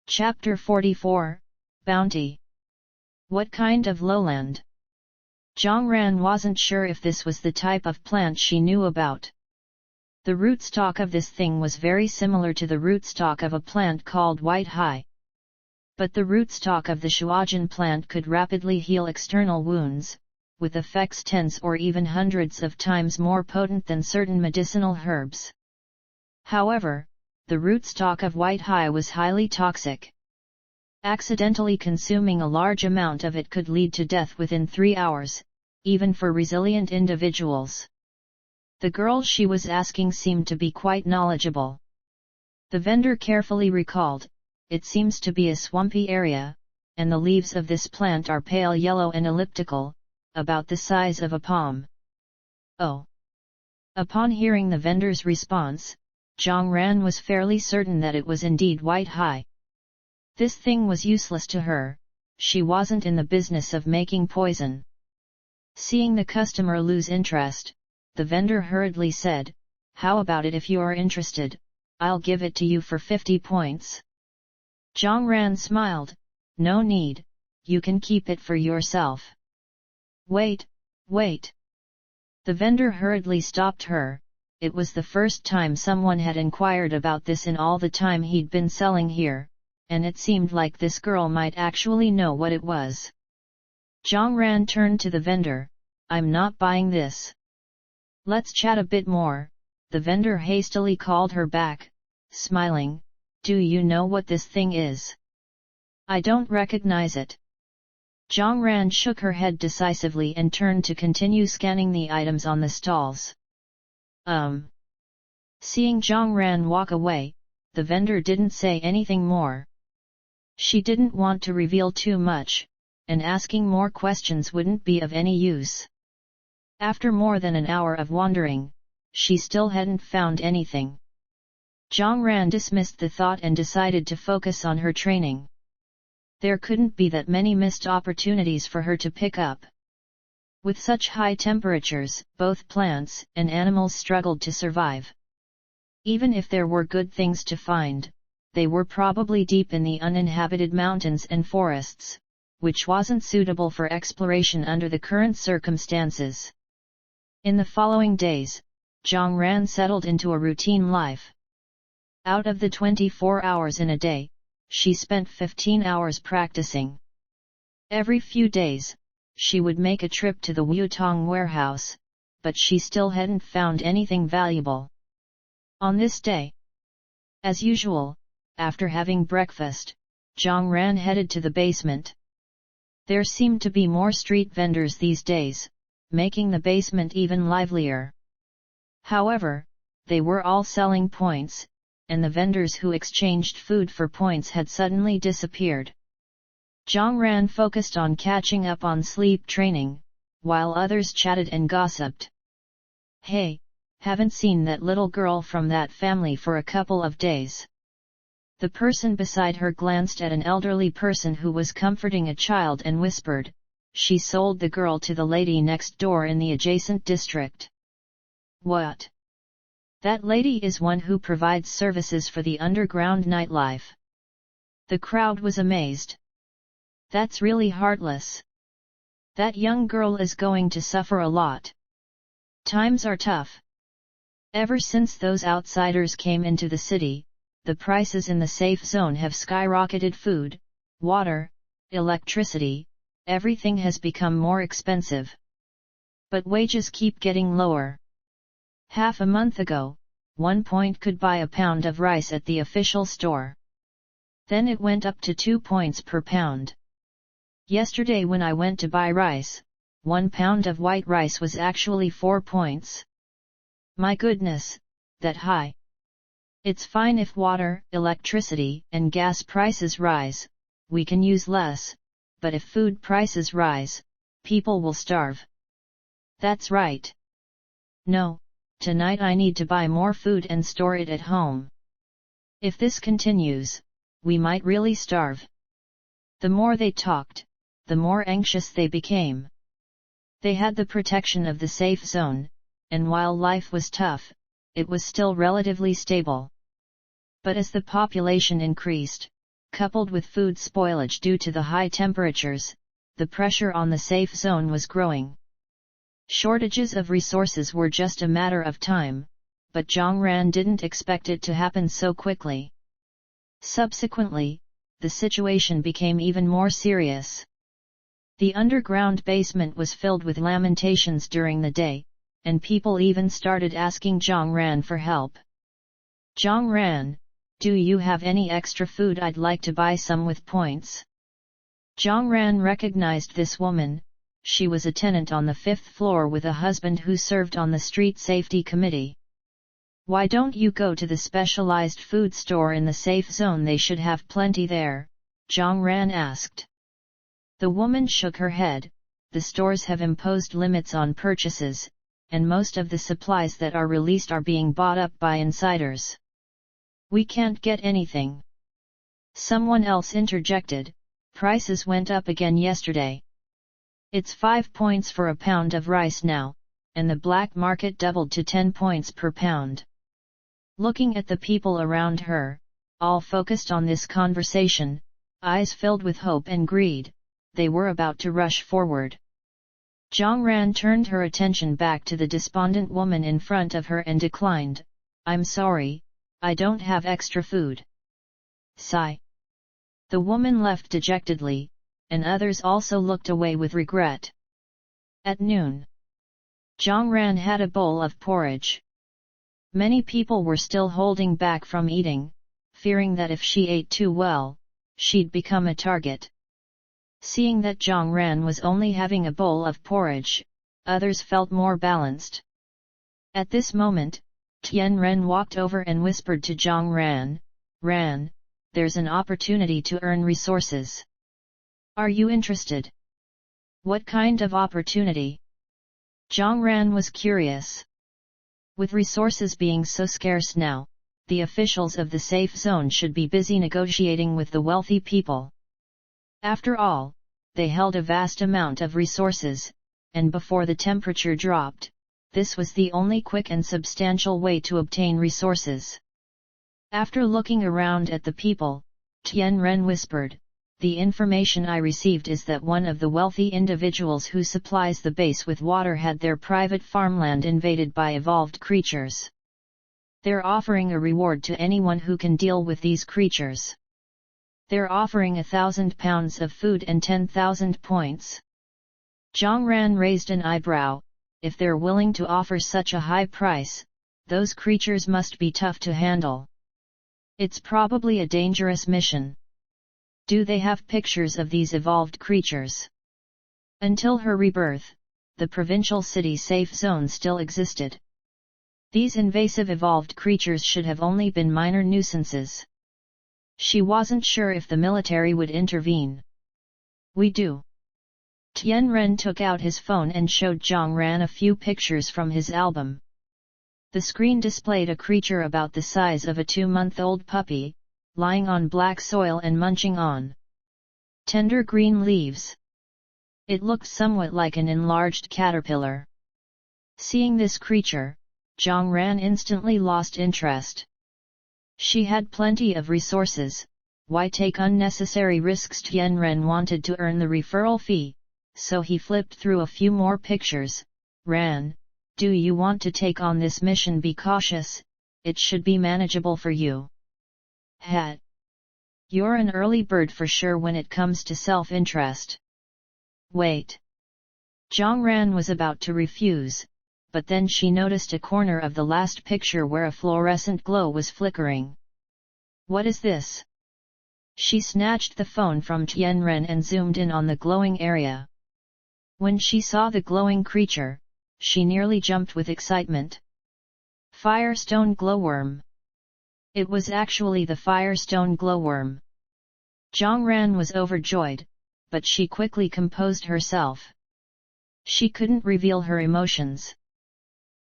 Chapter 44, Bounty. What kind of lowland? Jiang Ran wasn't sure if this was the type of plant she knew about. The rootstock of this thing was very similar to the rootstock of a plant called white Heye. But the rootstock of the Shuogen plant could rapidly heal external wounds, with effects tens or even hundreds of times more potent than certain medicinal herbs. However, the rootstock of white Heye was highly toxic. Accidentally consuming a large amount of it could lead to death within 3 hours, even for resilient individuals. The girl she was asking seemed to be quite knowledgeable. The vendor carefully recalled, "It seems to be a swampy area, and the leaves of this plant are pale yellow and elliptical, about the size of a palm." Oh! Upon hearing the vendor's response, Jiang Ran was fairly certain that it was indeed white Heye. This thing was useless to her, she wasn't in the business of making poison. Seeing the customer lose interest, the vendor hurriedly said, "How about it if you are interested, I'll give it to you for 50 points. Jiang Ran smiled, "No need, you can keep it for yourself." Wait. The vendor hurriedly stopped her. It was the first time someone had inquired about this in all the time he'd been selling here, and it seemed like this girl might actually know what it was. Jiang Ran turned to the vendor, "I'm not buying this." "Let's chat a bit more," the vendor hastily called her back, smiling, "Do you know what this thing is?" "I don't recognize it." Jiang Ran shook her head decisively and turned to continue scanning the items on the stalls. Seeing Jiang Ran walk away, the vendor didn't say anything more. She didn't want to reveal too much, and asking more questions wouldn't be of any use. After more than an hour of wandering, she still hadn't found anything. Jiang Ran dismissed the thought and decided to focus on her training. There couldn't be that many missed opportunities for her to pick up. With such high temperatures, both plants and animals struggled to survive. Even if there were good things to find, they were probably deep in the uninhabited mountains and forests, which wasn't suitable for exploration under the current circumstances. In the following days, Jiang Ran settled into a routine life. Out of the 24 hours in a day, she spent 15 hours practicing. Every few days, she would make a trip to the Wutong warehouse, but she still hadn't found anything valuable. On this day, as usual, after having breakfast, Jiang Ran headed to the basement. There seemed to be more street vendors these days, making the basement even livelier. However, they were all selling points, and the vendors who exchanged food for points had suddenly disappeared. Jiang Ran focused on catching up on sleep training, while others chatted and gossiped. "Hey, haven't seen that little girl from that family for a couple of days." The person beside her glanced at an elderly person who was comforting a child and whispered, "She sold the girl to the lady next door in the adjacent district." "What? That lady is one who provides services for the underground nightlife." The crowd was amazed. "That's really heartless. That young girl is going to suffer a lot. Times are tough." Ever since those outsiders came into the city, the prices in the safe zone have skyrocketed. Food, water, electricity, everything has become more expensive. But wages keep getting lower. Half a month ago, 1 point could buy a pound of rice at the official store. Then it went up to 2 points per pound. Yesterday when I went to buy rice, 1 pound of white rice was actually 4 points. My goodness, that high. It's fine if water, electricity, and gas prices rise, we can use less, but if food prices rise, people will starve. That's right. No, tonight I need to buy more food and store it at home. If this continues, we might really starve. The more they talked, the more anxious they became. They had the protection of the safe zone, and while life was tough, it was still relatively stable. But as the population increased, Coupled with food spoilage due to the high temperatures, the pressure on the safe zone was growing. Shortages of resources were just a matter of time, but Jiang Ran didn't expect it to happen so quickly. Subsequently, the situation became even more serious. The underground basement was filled with lamentations during the day, and people even started asking Jiang Ran for help. "Jiang Ran, do you have any extra food? I'd like to buy some with points." Jiang Ran recognized this woman. She was a tenant on the 5th floor with a husband who served on the street safety committee. "Why don't you go to the specialized food store in the safe zone? They should have plenty there," Jiang Ran asked. The woman shook her head. "The stores have imposed limits on purchases, and most of the supplies that are released are being bought up by insiders. We can't get anything." Someone else interjected, "Prices went up again yesterday. It's 5 points for a pound of rice now, and the black market doubled to 10 points per pound." Looking at the people around her, all focused on this conversation, eyes filled with hope and greed, they were about to rush forward. Jiang Ran turned her attention back to the despondent woman in front of her and declined, "I'm sorry, I don't have extra food." Sigh. The woman left dejectedly, and others also looked away with regret. At noon, Jiang Ran had a bowl of porridge. Many people were still holding back from eating, fearing that if she ate too well, she'd become a target. Seeing that Jiang Ran was only having a bowl of porridge, others felt more balanced. At this moment, Tian Ren walked over and whispered to Jiang Ran, "Ran, there's an opportunity to earn resources. Are you interested?" "What kind of opportunity?" Jiang Ran was curious. With resources being so scarce now, the officials of the safe zone should be busy negotiating with the wealthy people. After all, they held a vast amount of resources, and before the temperature dropped, this was the only quick and substantial way to obtain resources. After looking around at the people, Tian Ren whispered, "The information I received is that one of the wealthy individuals who supplies the base with water had their private farmland invaded by evolved creatures. They're offering a reward to anyone who can deal with these creatures. They're offering 1,000 pounds of food and 10,000 points." Jiang Ran raised an eyebrow. If they're willing to offer such a high price, those creatures must be tough to handle. It's probably a dangerous mission. Do they have pictures of these evolved creatures? Until her rebirth, the provincial city safe zone still existed. These invasive evolved creatures should have only been minor nuisances. She wasn't sure if the military would intervene. "We do." Tian Ren took out his phone and showed Jiang Ran a few pictures from his album. The screen displayed a creature about the size of a 2-month-old puppy, lying on black soil and munching on tender green leaves. It looked somewhat like an enlarged caterpillar. Seeing this creature, Jiang Ran instantly lost interest. She had plenty of resources, why take unnecessary risks? Tian Ren wanted to earn the referral fee, so he flipped through a few more pictures. "Ran, do you want to take on this mission? Be cautious, it should be manageable for you." "Hat. You're an early bird for sure when it comes to self-interest." "Wait." Jiang Ran was about to refuse, but then she noticed a corner of the last picture where a fluorescent glow was flickering. "What is this?" She snatched the phone from Tian Ren and zoomed in on the glowing area. When she saw the glowing creature, she nearly jumped with excitement. Firestone glowworm. It was actually the firestone glowworm. Jiang Ran was overjoyed, but she quickly composed herself. She couldn't reveal her emotions.